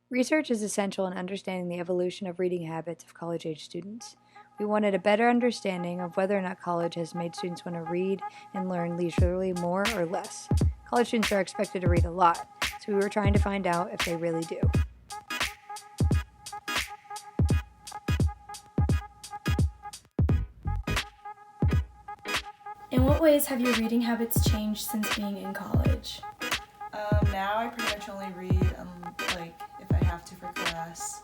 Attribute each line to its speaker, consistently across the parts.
Speaker 1: Research is essential in understanding the evolution of reading habits of college-age students. We wanted a better understanding of whether or not college has made students want to read and learn leisurely more or less. College students are expected to read a lot, so we were trying to find out if they really do.
Speaker 2: In what ways have your reading habits changed since being in college?
Speaker 3: Now I pretty much only read if I have to for class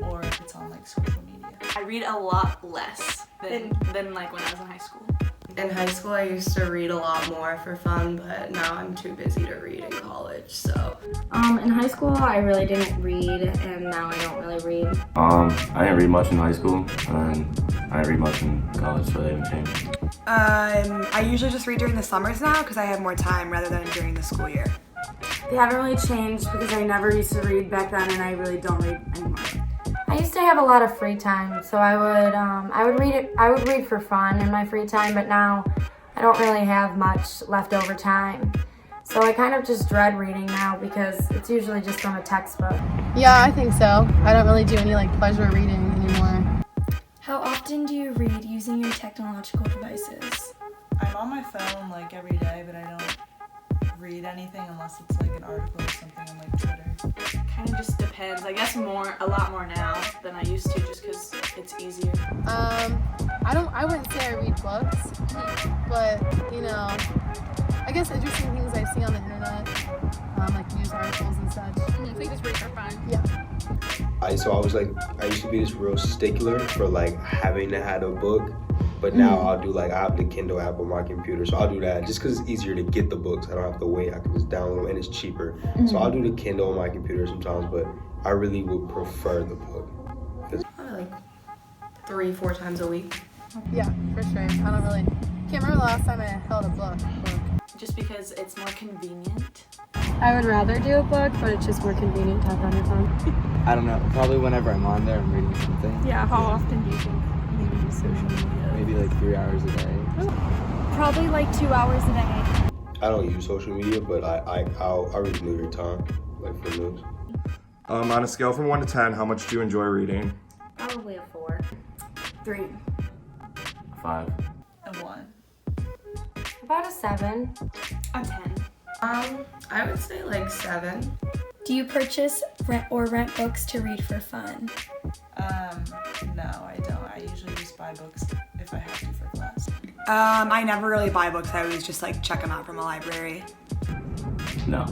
Speaker 3: or if it's on social media.
Speaker 4: I read a lot less than when I was in high school.
Speaker 5: In high school, I used to read a lot more for fun, but now I'm too busy to read in college, so.
Speaker 6: In high school, I really didn't read, and now I don't really read.
Speaker 7: I didn't read much in high school, and I didn't read much in college, so they haven't changed.
Speaker 8: I usually just read during the summers now because I have more time rather than during the school year.
Speaker 9: They haven't really changed because I never used to read back then, and I really don't read anymore.
Speaker 6: I used to have a lot of free time, so I would read for fun in my free time, but now I don't really have much leftover time. So I kind of just dread reading now because it's usually just from a textbook.
Speaker 10: Yeah, I think so. I don't really do any pleasure reading anymore.
Speaker 2: How often do you read using your technological devices?
Speaker 3: I'm on my phone every day, but I don't read anything unless it's an article or something on Twitter.
Speaker 4: Kind of just depends. I guess a lot more now than I used to, just because it's easier.
Speaker 10: I wouldn't say I read books, but I guess interesting things I see on the internet, news articles and such.
Speaker 4: So you just read for fun.
Speaker 10: Yeah.
Speaker 11: I used to be this real stickler for having to have a book, but now I'll do I have the Kindle app on my computer, so I'll do that just because it's easier to get the books. I don't have to wait. I can just download them and it's cheaper. So I'll do the Kindle on my computer sometimes, but I really would prefer the book.
Speaker 5: Probably 3-4 times a week.
Speaker 10: Yeah, for sure. Can't remember the last time I held a book.
Speaker 4: Just because it's more convenient.
Speaker 12: I would rather do a book, but it's just more convenient to have on your phone.
Speaker 13: I don't know. Probably whenever I'm on there, I'm reading something.
Speaker 12: Yeah, how often do you think you use social media?
Speaker 13: Maybe 3 hours a day.
Speaker 2: Probably 2 hours a day.
Speaker 11: I don't use social media, but I'll read the New York Times, for news.
Speaker 7: On a scale from 1 to 10, how much do you enjoy reading?
Speaker 6: Probably a 4.
Speaker 9: 3.
Speaker 7: 5.
Speaker 3: A 1.
Speaker 6: About a 7.
Speaker 4: A 10.
Speaker 5: I would say 7.
Speaker 2: Do you purchase or rent books to read for fun?
Speaker 3: No, I don't. I usually just buy books if I have to for class.
Speaker 8: I never really buy books. I always just check them out from a library.
Speaker 7: No.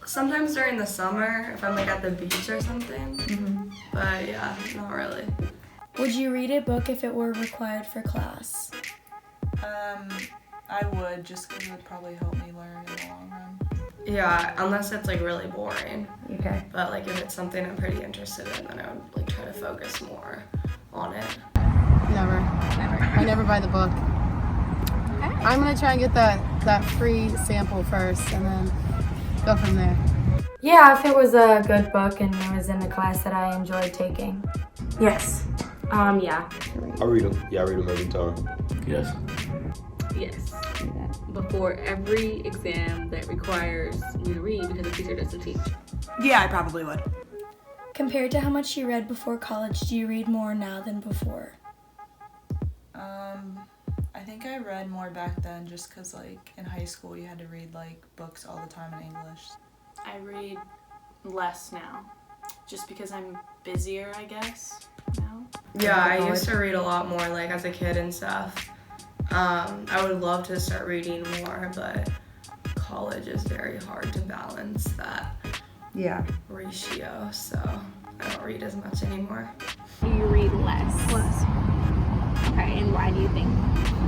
Speaker 5: Sometimes during the summer, if I'm at the beach or something. But yeah, not really.
Speaker 2: Would you read a book if it were required for class?
Speaker 3: I would, just because it would probably help me learn in the long run.
Speaker 5: Yeah, unless it's really boring.
Speaker 6: Okay.
Speaker 5: But if it's something I'm pretty interested in, then I would try to focus more on it.
Speaker 10: Never. I never buy the book. Okay. I'm gonna try and get that free sample first, and then go from there.
Speaker 6: Yeah, if it was a good book and it was in the class that I enjoyed taking.
Speaker 9: Yes.
Speaker 6: Yeah.
Speaker 11: I read them. Yeah, I read them every time.
Speaker 7: Yes.
Speaker 12: Yes. Before every exam that requires you to read because the teacher doesn't teach.
Speaker 8: Yeah, I probably would.
Speaker 2: Compared to how much you read before college, do you read more now than before?
Speaker 3: I think I read more back then just because in high school you had to read books all the time in English.
Speaker 4: I read less now, just because I'm busier, I guess, now.
Speaker 5: Yeah, I used to read a lot more as a kid and stuff. I would love to start reading more, but college is very hard to balance that ratio, so I don't read as much anymore.
Speaker 12: You read less. Okay, and why do you think?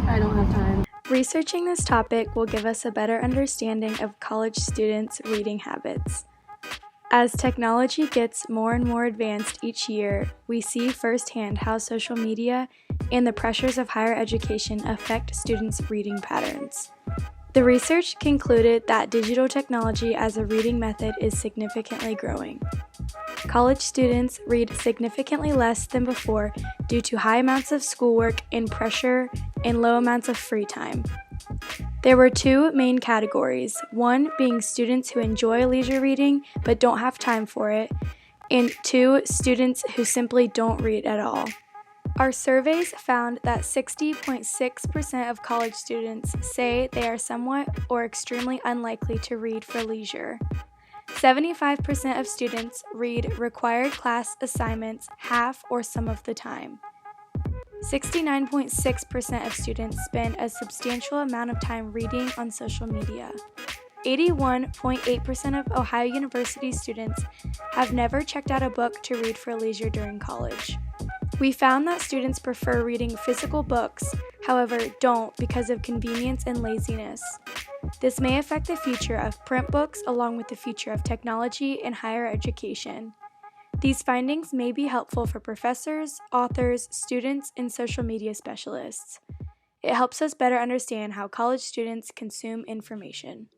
Speaker 10: I don't have time.
Speaker 2: Researching this topic will give us a better understanding of college students' reading habits. As technology gets more and more advanced each year, we see firsthand how social media and the pressures of higher education affect students' reading patterns. The research concluded that digital technology as a reading method is significantly growing. College students read significantly less than before due to high amounts of schoolwork and pressure and low amounts of free time. There were two main categories, one being students who enjoy leisure reading but don't have time for it, and 2, students who simply don't read at all. Our surveys found that 60.6% of college students say they are somewhat or extremely unlikely to read for leisure. 75% of students read required class assignments half or some of the time. 69.6% of students spend a substantial amount of time reading on social media. 81.8% of Ohio University students have never checked out a book to read for leisure during college. We found that students prefer reading physical books, however, don't because of convenience and laziness. This may affect the future of print books along with the future of technology and higher education. These findings may be helpful for professors, authors, students, and social media specialists. It helps us better understand how college students consume information.